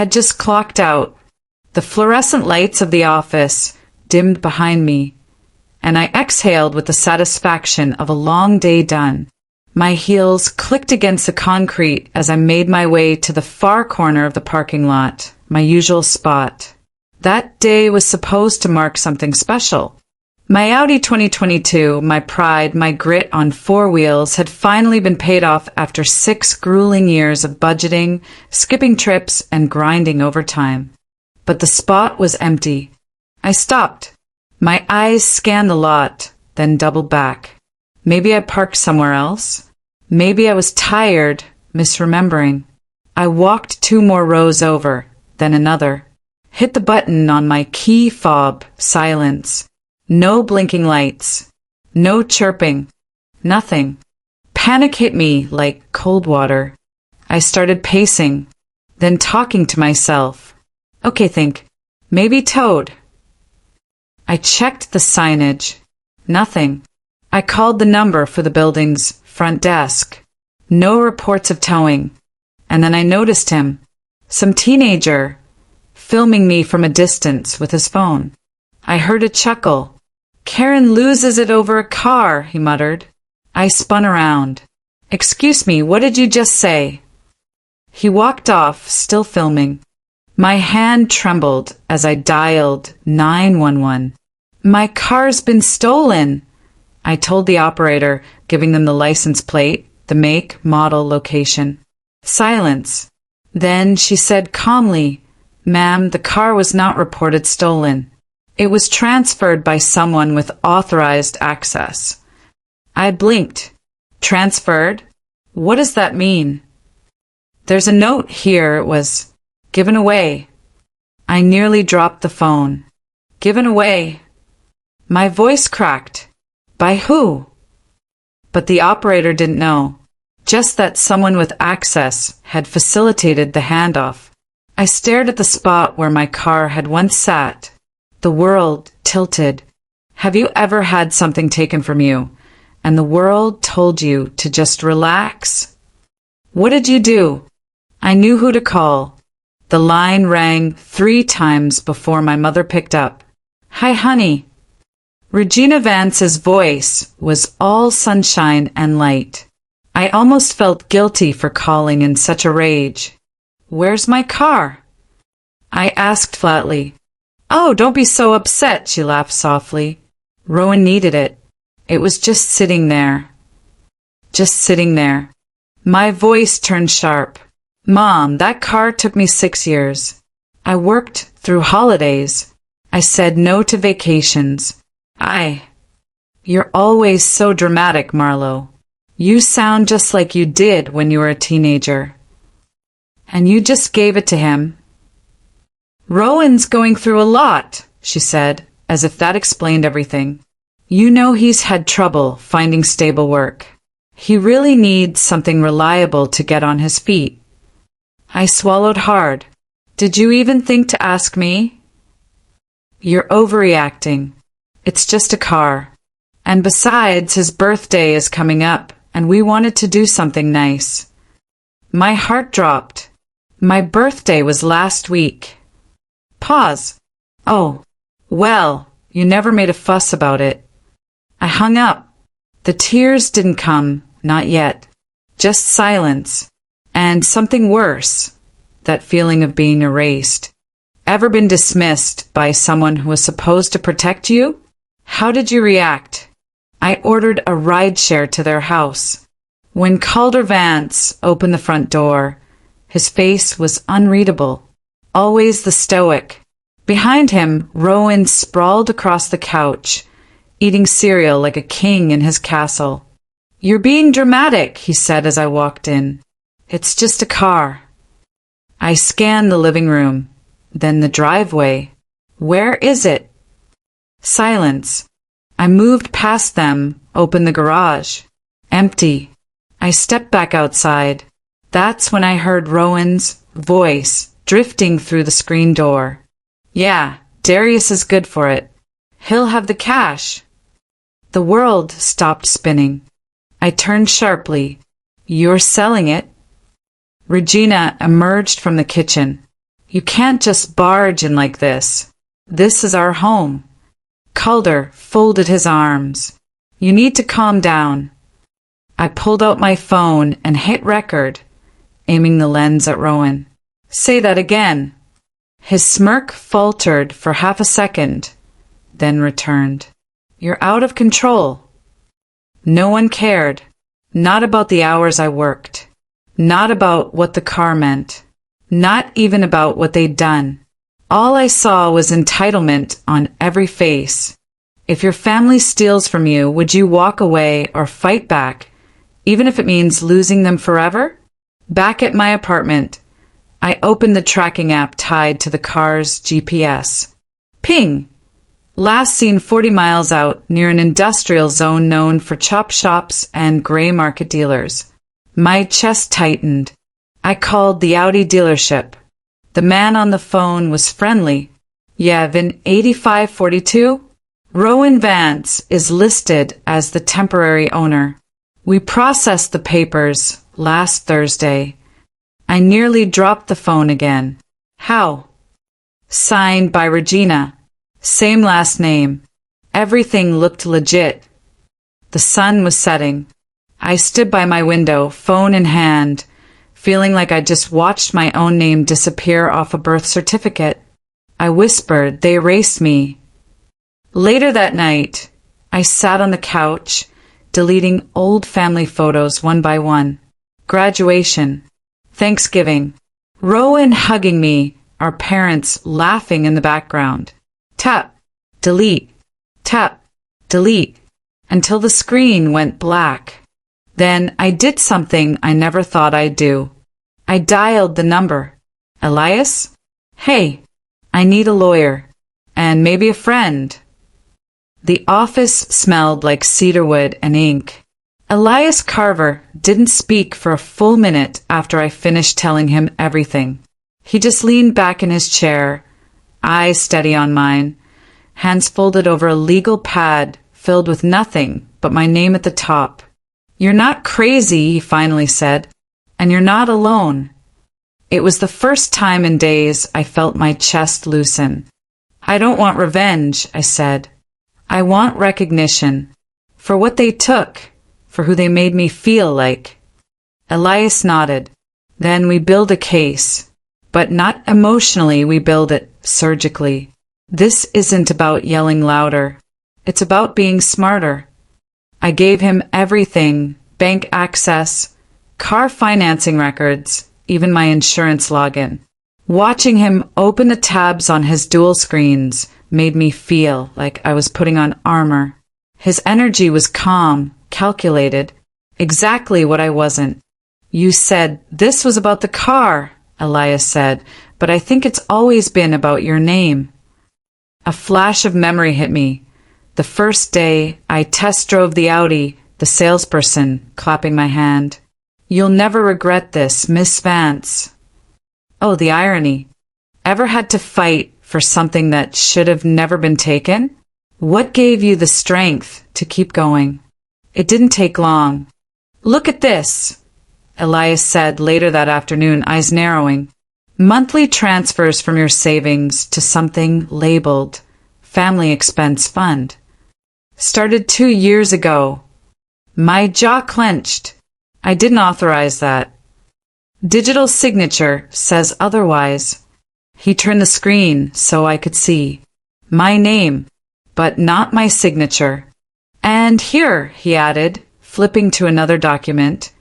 had just clocked out. The fluorescent lights of the office dimmed behind me, and I exhaled with the satisfaction of a long day done. My heels clicked against the concrete as I made my way to the far corner of the parking lot, my usual spot. That day was supposed to mark something special. My Audi 2022, my pride, my grit on four wheels, had finally been paid off after 6 grueling years of budgeting, skipping trips, and grinding overtime. But the spot was empty. I stopped. My eyes scanned the lot, then doubled back. Maybe I parked somewhere else. Maybe I was tired, misremembering. I walked 2 more rows over, then another. Hit the button on my key fob, silence. No blinking lights. No chirping. Nothing. Panic hit me like cold water. I started pacing, then talking to myself. Okay, think. Maybe towed. I checked the signage. Nothing. I called the number for the building's front desk. No reports of towing. And then I noticed him. Some teenager, filming me from a distance with his phone. I heard a chuckle. Karen loses it over a car, he muttered. I spun around. Excuse me, what did you just say? He walked off, still filming. My hand trembled as I dialed 911. My car's been stolen, I told the operator, giving them the license plate, the make, model, location. Silence. Then she said calmly, "Ma'am, the car was not reported stolen. It was transferred by someone with authorized access." I blinked. Transferred? What does that mean? There's a note here. It was given away. I nearly dropped the phone. Given away. My voice cracked. By who? But the operator didn't know. Just that someone with access had facilitated the handoff. I stared at the spot where my car had once sat. The world tilted. Have you ever had something taken from you, and the world told you to just relax? What did you do? I knew who to call. The line rang 3 times before my mother picked up. "Hi, honey." Regina Vance's voice was all sunshine and light. I almost felt guilty for calling in such a rage. "Where's my car?" I asked flatly. "Oh, don't be so upset," she laughed softly. Rowan needed it. It was just sitting there. Just sitting there. My voice turned sharp. "Mom, that car took me 6 years. I worked through holidays. I said no to vacations. You're always so dramatic, Marlo. You sound just like you did when you were a teenager. And you just gave it to him." "Rowan's going through a lot," she said, as if that explained everything. "You know he's had trouble finding stable work. He really needs something reliable to get on his feet." I swallowed hard. "Did you even think to ask me?" "You're overreacting. It's just a car. And besides, his birthday is coming up, and we wanted to do something nice." My heart dropped. My birthday was last week. Pause. "Oh, well, you never made a fuss about it." I hung up. The tears didn't come, not yet. Just silence. And something worse. That feeling of being erased. Ever been dismissed by someone who was supposed to protect you? How did you react? I ordered a rideshare to their house. When Calder Vance opened the front door, his face was unreadable. Always the stoic. Behind him, Rowan sprawled across the couch, eating cereal like a king in his castle. "You're being dramatic," he said as I walked in. "It's just a car." I scanned the living room, then the driveway. Where is it? Silence. I moved past them, opened the garage. Empty. I stepped back outside. That's when I heard Rowan's voice drifting through the screen door. "Yeah, Darius is good for it. He'll have the cash." The world stopped spinning. I turned sharply. "You're selling it?" Regina emerged from the kitchen. You can't just barge in like this. This is our home. Calder folded his arms. You need to calm down. I pulled out my phone and hit record, aiming the lens at Rowan. Say that again. His smirk faltered for half a second, then returned. You're out of control. No one cared. Not about the hours I worked. Not about what the car meant. Not even about what they'd done. All I saw was entitlement on every face. If your family steals from you, would you walk away or fight back, even if it means losing them forever? Back at my apartment, I opened the tracking app tied to the car's GPS. Ping! Last seen 40 miles out near an industrial zone known for chop shops and gray market dealers. My chest tightened. I called the Audi dealership. The man on the phone was friendly. Yeah, VIN 8542? Rowan Vance is listed as the temporary owner. We processed the papers last Thursday. I nearly dropped the phone again. How? Signed by Regina. Same last name. Everything looked legit. The sun was setting. I stood by my window, phone in hand, feeling like I just watched my own name disappear off a birth certificate. I whispered, they erased me. Later that night, I sat on the couch, deleting old family photos one by one. Graduation. Thanksgiving. Rowan hugging me, our parents laughing in the background. Tap, delete, tap, delete, until the screen went black. Then I did something I never thought I'd do. I dialed the number. Elias? Hey, I need a lawyer. And maybe a friend. The office smelled like cedarwood and ink. Elias Carver didn't speak for a full minute after I finished telling him everything. He just leaned back in his chair, eyes steady on mine, hands folded over a legal pad filled with nothing but my name at the top. You're not crazy, he finally said, and you're not alone. It was the first time in days I felt my chest loosen. I don't want revenge, I said. I want recognition. For what they took, for who they made me feel like. Elias nodded. Then we build a case. But not emotionally, we build it surgically. This isn't about yelling louder. It's about being smarter. I gave him everything, bank access, car financing records, even my insurance login. Watching him open the tabs on his dual screens made me feel like I was putting on armor. His energy was calm, calculated, exactly what I wasn't. You said this was about the car, Elias said, but I think it's always been about your name. A flash of memory hit me. The first day I test drove the Audi, the salesperson clapping my hand. You'll never regret this, Miss Vance. Oh, the irony. Ever had to fight for something that should have never been taken? What gave you the strength to keep going? It didn't take long. Look at this, Elias said later that afternoon, eyes narrowing. Monthly transfers from your savings to something labeled Family Expense Fund. Started 2 years ago. My jaw clenched. I didn't authorize that. Digital signature says otherwise. He turned the screen so I could see. My name, but not my signature. And here, he added, flipping to another document,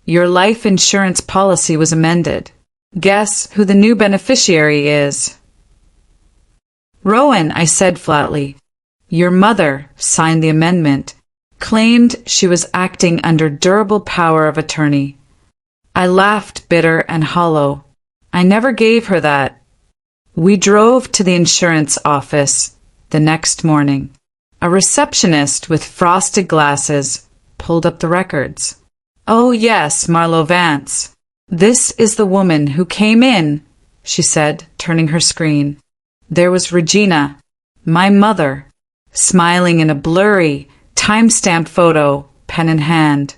your life insurance policy was amended. Guess who the new beneficiary is? Rowan, I said flatly. Your mother signed the amendment, claimed she was acting under durable power of attorney. I laughed, bitter and hollow. I never gave her that. We drove to the insurance office the next morning. A receptionist with frosted glasses pulled up the records. Oh yes, Marlo Vance. This is the woman who came in, she said, turning her screen. There was Regina, my mother, smiling in a blurry, time-stamped photo, pen in hand.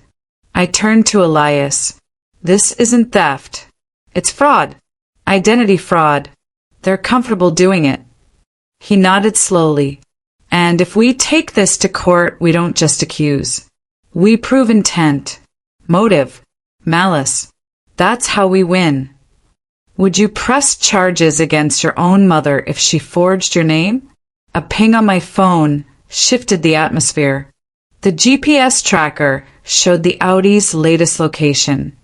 I turned to Elias. This isn't theft. It's fraud. Identity fraud. They're comfortable doing it. He nodded slowly. And if we take this to court, we don't just accuse. We prove intent, motive, malice. That's how we win. Would you press charges against your own mother if she forged your name? A ping on my phone shifted the atmosphere. The GPS tracker showed the Audi's latest location,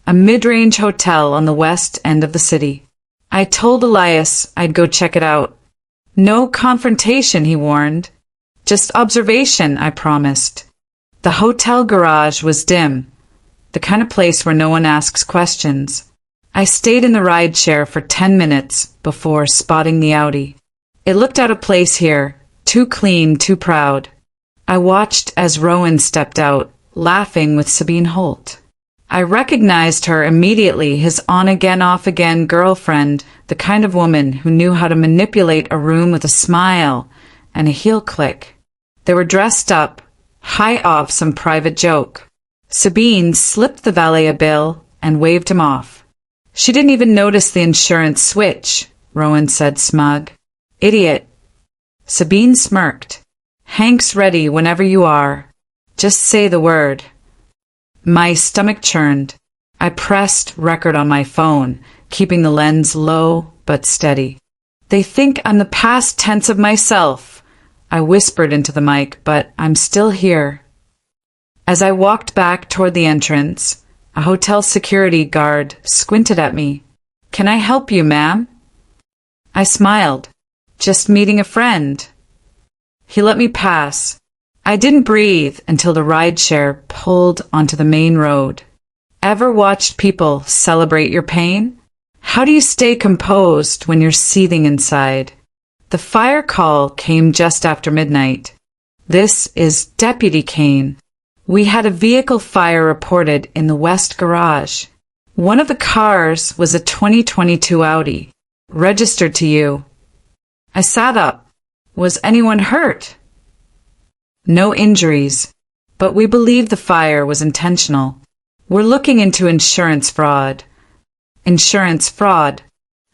a mid-range hotel on the west end of the city. I told Elias I'd go check it out. No confrontation, he warned. Just observation, I promised. The hotel garage was dim, the kind of place where no one asks questions. I stayed in the rideshare for 10 minutes before spotting the Audi. It looked out of place here, too clean, too proud. I watched as Rowan stepped out, laughing with Sabine Holt. I recognized her immediately, his on-again, off-again girlfriend, the kind of woman who knew how to manipulate a room with a smile and a heel click. They were dressed up, high off some private joke. Sabine slipped the valet a bill and waved him off. She didn't even notice the insurance switch, Rowan said, smug. Idiot. Sabine smirked. Hank's ready whenever you are. Just say the word. My stomach churned. I pressed record on my phone, keeping the lens low but steady. They think I'm the past tense of myself, I whispered into the mic, but I'm still here. As I walked back toward the entrance, a hotel security guard squinted at me. Can I help you, ma'am? I smiled. Just meeting a friend. He let me pass. I didn't breathe until the rideshare pulled onto the main road. Ever watched people celebrate your pain? How do you stay composed when you're seething inside? The fire call came just after midnight. This is Deputy Kane. We had a vehicle fire reported in the west garage. One of the cars was a 2022 Audi, registered to you. I sat up. Was anyone hurt? No injuries, but we believe the fire was intentional. We're looking into insurance fraud. Insurance fraud.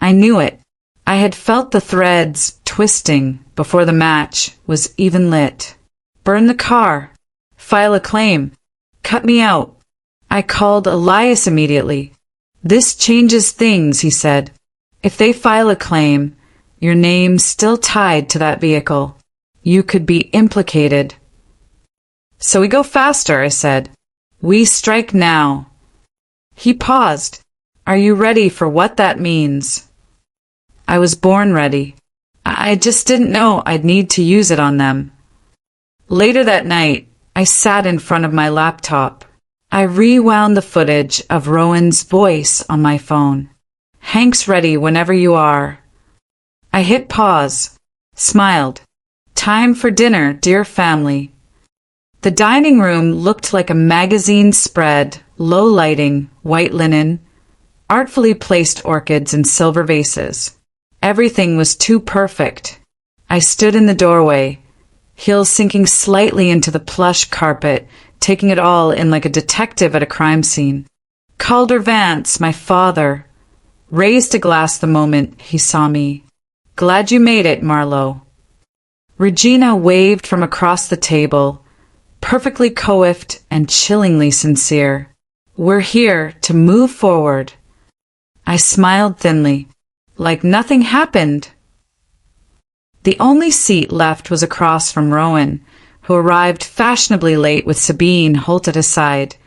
I knew it. I had felt the threads twisting before the match was even lit. Burn the car. File a claim. Cut me out. I called Elias immediately. This changes things, he said. If they file a claim, your name's still tied to that vehicle. You could be implicated. So we go faster, I said. We strike now. He paused. Are you ready for what that means? I was born ready. I just didn't know I'd need to use it on them. Later that night, I sat in front of my laptop. I rewound the footage of Rowan's voice on my phone. Hank's ready whenever you are. I hit pause, smiled. Time for dinner, dear family. The dining room looked like a magazine spread, low lighting, white linen, artfully placed orchids in silver vases. Everything was too perfect. I stood in the doorway, heels sinking slightly into the plush carpet, taking it all in like a detective at a crime scene. Calder Vance, my father, raised a glass the moment he saw me. Glad you made it, Marlowe. Regina waved from across the table, perfectly coiffed and chillingly sincere. We're here to move forward. I smiled thinly, like nothing happened. The only seat left was across from Rowan, who arrived fashionably late with Sabine Holt at his side,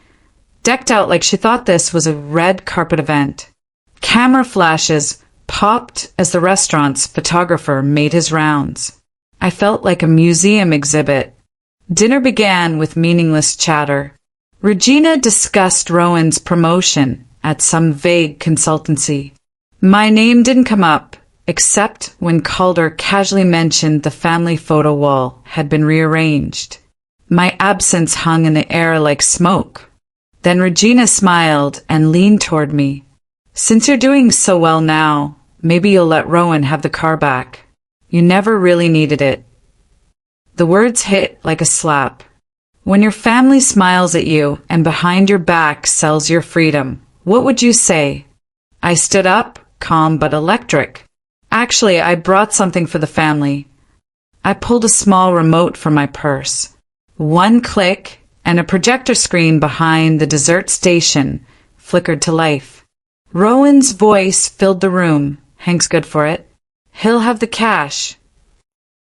decked out like she thought this was a red carpet event. Camera flashes popped as the restaurant's photographer made his rounds. I felt like a museum exhibit. Dinner began with meaningless chatter. Regina discussed Rowan's promotion at some vague consultancy. My name didn't come up, except when Calder casually mentioned the family photo wall had been rearranged. My absence hung in the air like smoke. Then Regina smiled and leaned toward me. Since you're doing so well now, maybe you'll let Rowan have the car back. You never really needed it. The words hit like a slap. When your family smiles at you and behind your back sells your freedom, what would you say? I stood up, calm but electric. Actually, I brought something for the family. I pulled a small remote from my purse. One click, and a projector screen behind the dessert station flickered to life. Rowan's voice filled the room. Hank's good for it. He'll have the cash.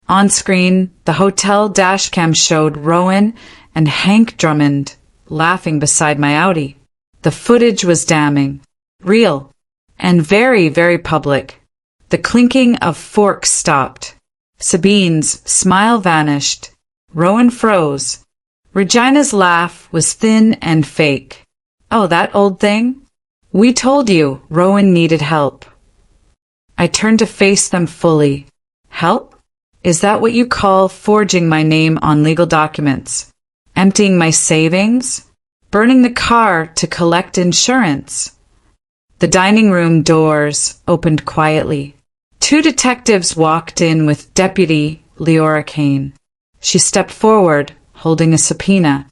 On screen, the hotel dashcam showed Rowan and Hank Drummond laughing beside my Audi. The footage was damning, real, and very, very public. The clinking of forks stopped. Sabine's smile vanished. Rowan froze. Regina's laugh was thin and fake. Oh, that old thing? We told you Rowan needed help. I turned to face them fully. Help? Is that what you call forging my name on legal documents? Emptying my savings? Burning the car to collect insurance? The dining room doors opened quietly. 2 detectives walked in with Deputy Leora Kane. She stepped forward, holding a subpoena.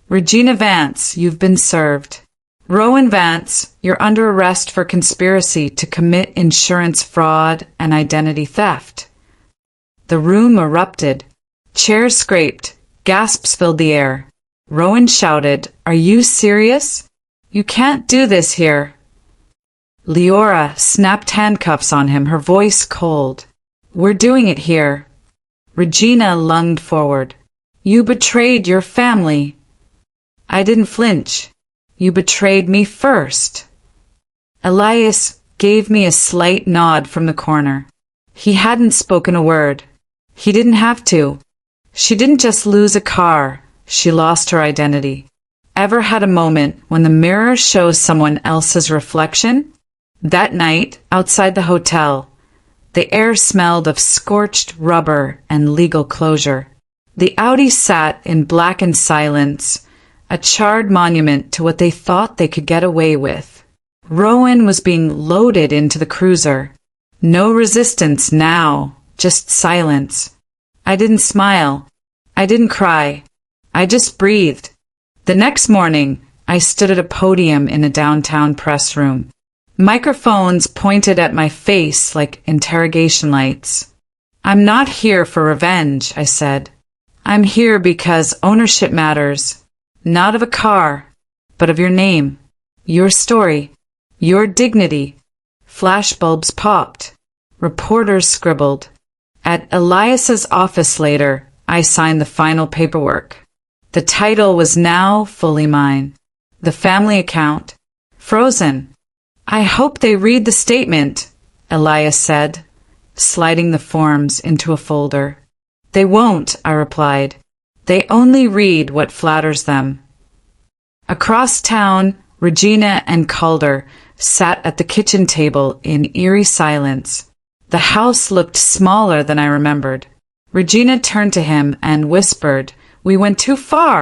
Regina Vance, you've been served. Rowan Vance, you're under arrest for conspiracy to commit insurance fraud and identity theft. The room erupted. Chairs scraped. Gasps filled the air. Rowan shouted, "Are you serious? You can't do this here." Leora snapped handcuffs on him, her voice cold. "We're doing it here." Regina lunged forward. "You betrayed your family." I didn't flinch. "You betrayed me first." Elias gave me a slight nod from the corner. He hadn't spoken a word. He didn't have to. She didn't just lose a car, she lost her identity. Ever had a moment when the mirror shows someone else's reflection? That night, outside the hotel, the air smelled of scorched rubber and legal closure. The Audi sat in blackened silence, a charred monument to what they thought they could get away with. Rowan was being loaded into the cruiser. No resistance now, just silence. I didn't smile. I didn't cry. I just breathed. The next morning, I stood at a podium in a downtown press room. Microphones pointed at my face like interrogation lights. "I'm not here for revenge," I said. "I'm here because ownership matters. Not of a car, but of your name, your story, your dignity." Flashbulbs popped. Reporters scribbled. At Elias's office later, I signed the final paperwork. The title was now fully mine. The family account, frozen. "I hope they read the statement," Elias said, sliding the forms into a folder. "They won't," I replied. "They only read what flatters them." Across town, Regina and Calder sat at the kitchen table in eerie silence. The house looked smaller than I remembered. Regina turned to him and whispered, "We went too far."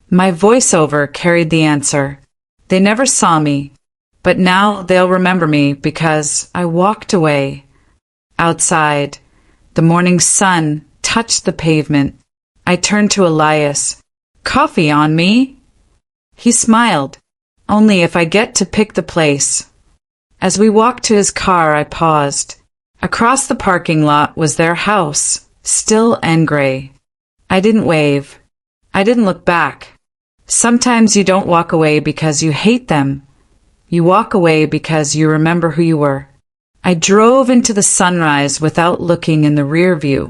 My voiceover carried the answer. They never saw me, but now they'll remember me because I walked away. Outside, the morning sun touched the pavement. I turned to Elias. "Coffee on me?" He smiled. "Only if I get to pick the place." As we walked to his car, I paused. Across the parking lot was their house, still and gray. I didn't wave. I didn't look back. Sometimes you don't walk away because you hate them. You walk away because you remember who you were. I drove into the sunrise without looking in the rear view.